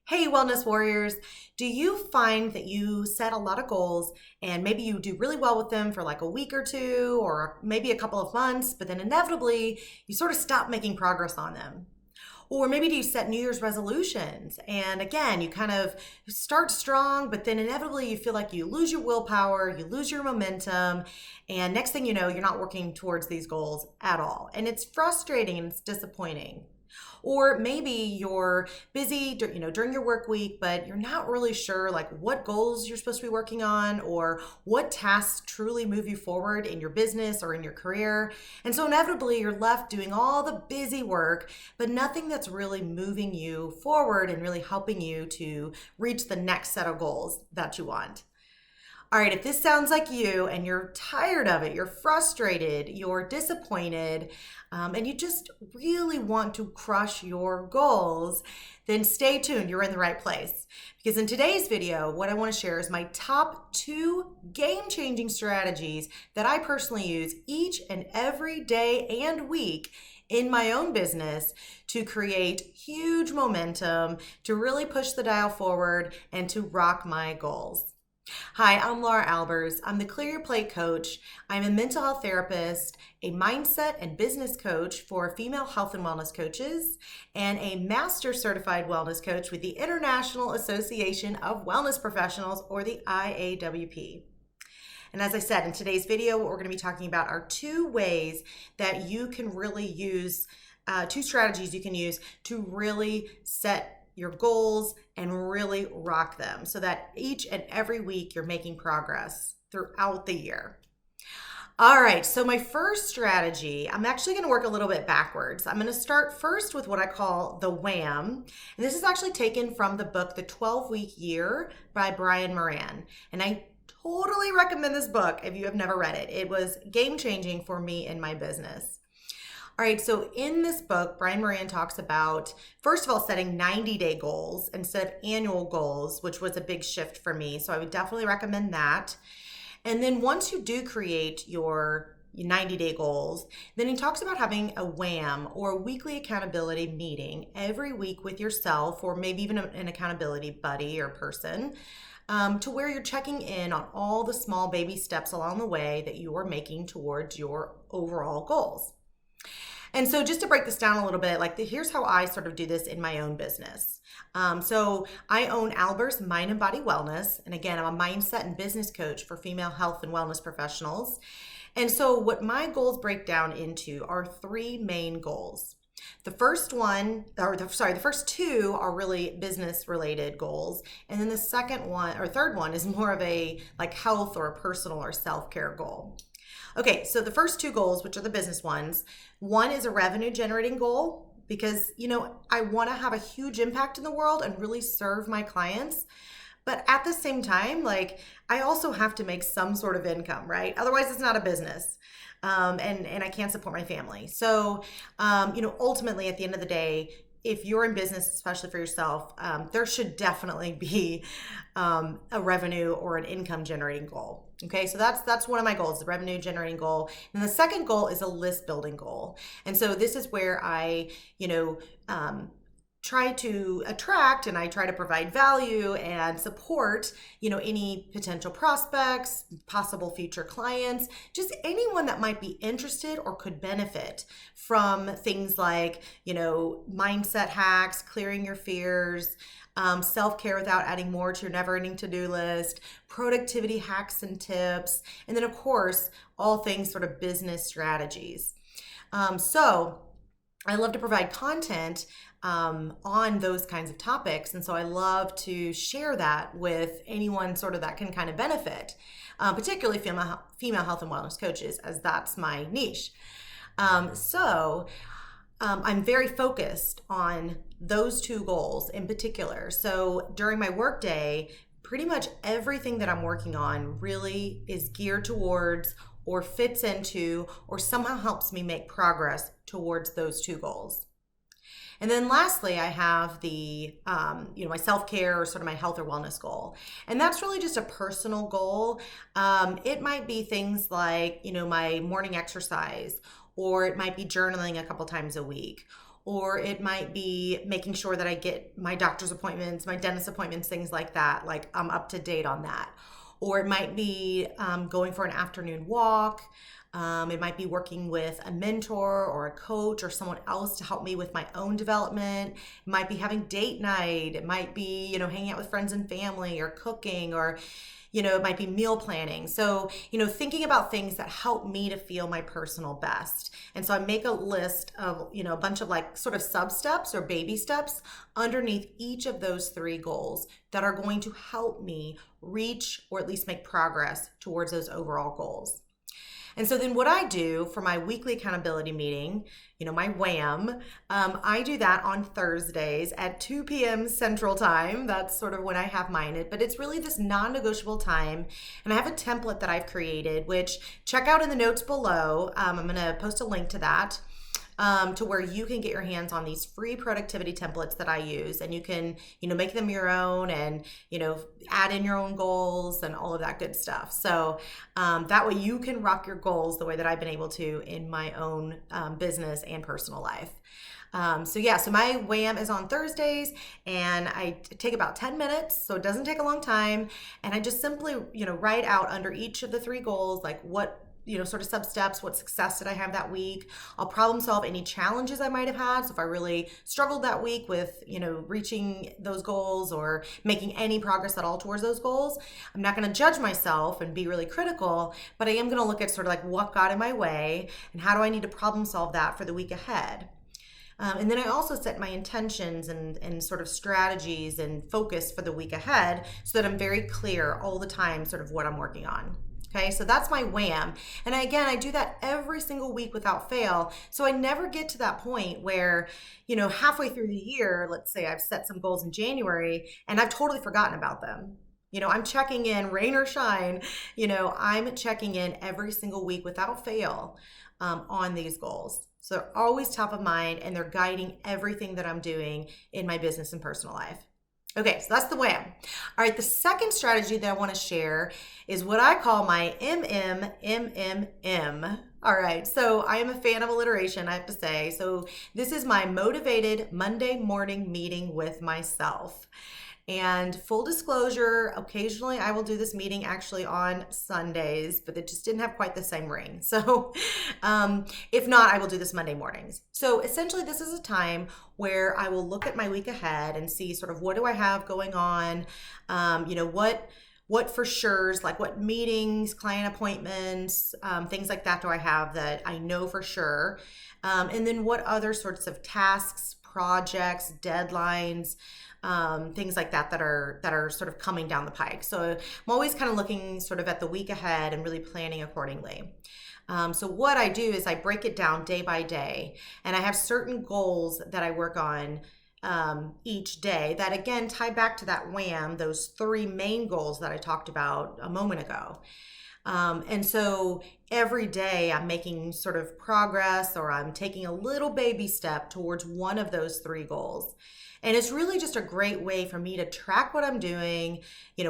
Hey, Wellness Warriors. Do you find that you set a lot of goals and maybe you do really well with them for like a week or two or maybe a couple of months, but then inevitably you sort of stop making progress on them? Or maybe do you set New Year's resolutions and again, you kind of start strong, but then inevitably you feel like you lose your willpower, you lose your momentum, and next thing you know, you're not working towards these goals at all. And it's frustrating and it's disappointing. Or maybe you're busy, during your work week, but you're not really sure like what goals you're supposed to be working on or what tasks truly move you forward in your business or in your career. And so inevitably you're left doing all the busy work, but nothing that's really moving you forward and really helping you to reach the next set of goals that you want. All right, if this sounds like you and you're tired of it, you're frustrated, you're disappointed, and you just really want to crush your goals, then stay tuned. You're in the right place. Because in today's video, what I want to share is my top 2 game-changing strategies that I personally use each and every day and week in my own business to create huge momentum, to really push the dial forward, and to rock my goals. Hi, I'm Laura Albers. I'm the Clear Your Plate coach. I'm a mental health therapist, a mindset and business coach for female health and wellness coaches, and a master certified wellness coach with the International Association of Wellness Professionals, or the IAWP. And as I said, in today's video, what we're going to be talking about are 2 ways that you can really use, 2 strategies you can use to really set your goals and really rock them so that each and every week you're making progress throughout the year. All right, so my first strategy, I'm actually going to work a little bit backwards. I'm going to start first with what I call the wham. And this is actually taken from the book, The 12-Week Year by Brian Moran. And I totally recommend this book if you have never read it. It was game-changing for me in my business. All right, so in this book, Brian Moran talks about, first of all, setting 90-day goals instead of annual goals, which was a big shift for me. So I would definitely recommend that. And then once you do create your 90-day goals, then he talks about having a WHAM, or a weekly accountability meeting every week with yourself, or maybe even an accountability buddy or person, to where you're checking in on all the small baby steps along the way that you are making towards your overall goals. And so just to break this down a little bit, here's how I sort of do this in my own business. So I own Albers Mind and Body Wellness. And again, I'm a mindset and business coach for female health and wellness professionals. And so what my goals break down into are 3 main goals. The first 2 are really business related goals. And then the third one is more of a health or a personal or self-care goal. Okay, so the first 2 goals, which are the business ones, one is a revenue generating goal because, I want to have a huge impact in the world and really serve my clients. But at the same time, I also have to make some sort of income, right? Otherwise, it's not a business. And I can't support my family. So, ultimately at the end of the day, if you're in business, especially for yourself, there should definitely be a revenue or an income generating goal. Okay, so that's one of my goals, the revenue generating goal. And the second goal is a list building goal. And so this is where I, try to attract and I try to provide value and support, any potential prospects, possible future clients, just anyone that might be interested or could benefit from things like, mindset hacks, clearing your fears, self-care without adding more to your never-ending to-do list, productivity hacks and tips, and then of course, all things sort of business strategies. So I love to provide content on those kinds of topics. And so I love to share that with anyone sort of that can kind of benefit, particularly female health and wellness coaches, as that's my niche. I'm very focused on those 2 goals in particular. So during my workday, pretty much everything that I'm working on really is geared towards or fits into or somehow helps me make progress towards those 2 goals. And then lastly, I have the, my self-care or sort of my health or wellness goal. And that's really just a personal goal. It might be things like, my morning exercise, or it might be journaling a couple times a week, or it might be making sure that I get my doctor's appointments, my dentist appointments, things like that. Like I'm up to date on that. Or it might be going for an afternoon walk. It might be working with a mentor or a coach or someone else to help me with my own development. It might be having date night. It might be, hanging out with friends and family or cooking, or it might be meal planning. So, thinking about things that help me to feel my personal best. And so I make a list of, a bunch of like sort of sub steps or baby steps underneath each of those 3 goals that are going to help me reach or at least make progress towards those overall goals. And so then what I do for my weekly accountability meeting, my WHAM, I do that on Thursdays at 2 p.m. Central Time. That's sort of when I have mine. But it's really this non-negotiable time. And I have a template that I've created, which check out in the notes below. I'm going to post a link to that. To where you can get your hands on these free productivity templates that I use, and you can, make them your own and, add in your own goals and all of that good stuff. So that way you can rock your goals the way that I've been able to in my own business and personal life. So my WHAM is on Thursdays, and I take about 10 minutes, so it doesn't take a long time. And I just simply, write out under each of the 3 goals, like what, sort of sub steps, what success did I have that week? I'll problem solve any challenges I might have had. So if I really struggled that week with, reaching those goals or making any progress at all towards those goals, I'm not going to judge myself and be really critical, but I am going to look at sort of like what got in my way and how do I need to problem solve that for the week ahead. And then I also set my intentions and sort of strategies and focus for the week ahead so that I'm very clear all the time sort of what I'm working on. Okay, so that's my WHAM. And again, I do that every single week without fail. So I never get to that point where, halfway through the year, let's say I've set some goals in January and I've totally forgotten about them. I'm checking in, rain or shine, I'm checking in every single week without fail on these goals. So they're always top of mind and they're guiding everything that I'm doing in my business and personal life. Okay, so that's the WHAM. All right, the second strategy that I want to share is what I call my MMMMM. All right, so I am a fan of alliteration, I have to say. So this is my motivated Monday morning meeting with myself. And full disclosure, occasionally I will do this meeting actually on Sundays, but it just didn't have quite the same ring. So if not, I will do this Monday mornings. So essentially this is a time where I will look at my week ahead and see sort of what do I have going on, what for sure's, like what meetings, client appointments, things like that do I have that I know for sure. And then what other sorts of tasks, projects, deadlines, things like that are sort of coming down the pike. So I'm always kind of looking sort of at the week ahead and really planning accordingly. So what I do is I break it down day by day, and I have certain goals that I work on each day that again tie back to that WHAM, those 3 main goals that I talked about a moment ago. And so every day I'm making sort of progress, or I'm taking a little baby step towards one of those 3 goals. And it's really just a great way for me to track what I'm doing,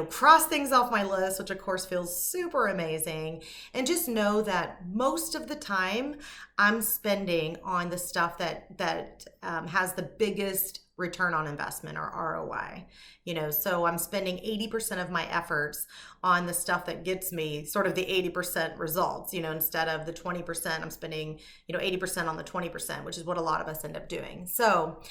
cross things off my list, which of course feels super amazing. And just know that most of the time I'm spending on the stuff that has the biggest return on investment, or ROI. So I'm spending 80% of my efforts on the stuff that gets me sort of the 80% results, instead of the 20%, I'm spending, 80% on the 20%, which is what a lot of us end up doing. So,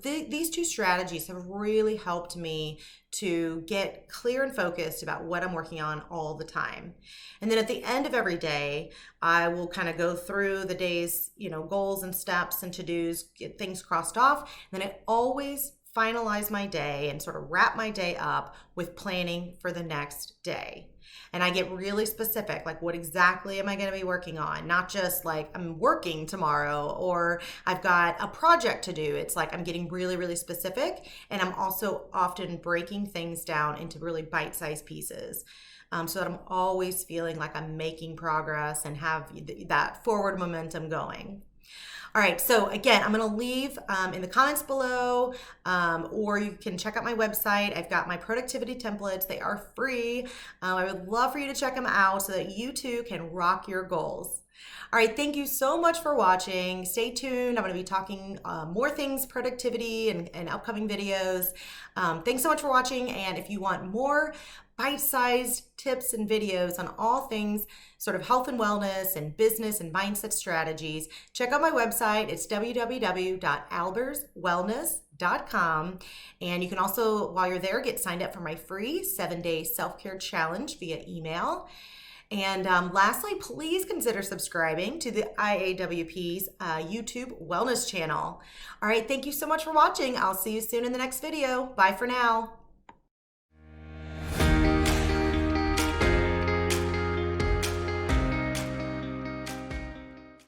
these 2 strategies have really helped me to get clear and focused about what I'm working on all the time. And then at the end of every day, I will kind of go through the day's, goals and steps and to-dos, get things crossed off. And then I always finalize my day and sort of wrap my day up with planning for the next day. And I get really specific, like what exactly am I going to be working on? Not just like I'm working tomorrow or I've got a project to do. It's like I'm getting really, really specific. And I'm also often breaking things down into really bite-sized pieces. So that I'm always feeling like I'm making progress and have that forward momentum going. All right, so again, I'm going to leave in the comments below, or you can check out my website. I've got my productivity templates. They are free. I would love for you to check them out so that you too can rock your goals. All right, thank you so much for watching. Stay tuned. I'm going to be talking more things, productivity, and upcoming videos. Thanks so much for watching. And if you want more bite-sized tips and videos on all things sort of health and wellness and business and mindset strategies, check out my website. It's www.alberswellness.com. And you can also, while you're there, get signed up for my free 7-day self-care challenge via email. And lastly, please consider subscribing to the IAWP's YouTube wellness channel. All right, thank you so much for watching. I'll see you soon in the next video. Bye for now.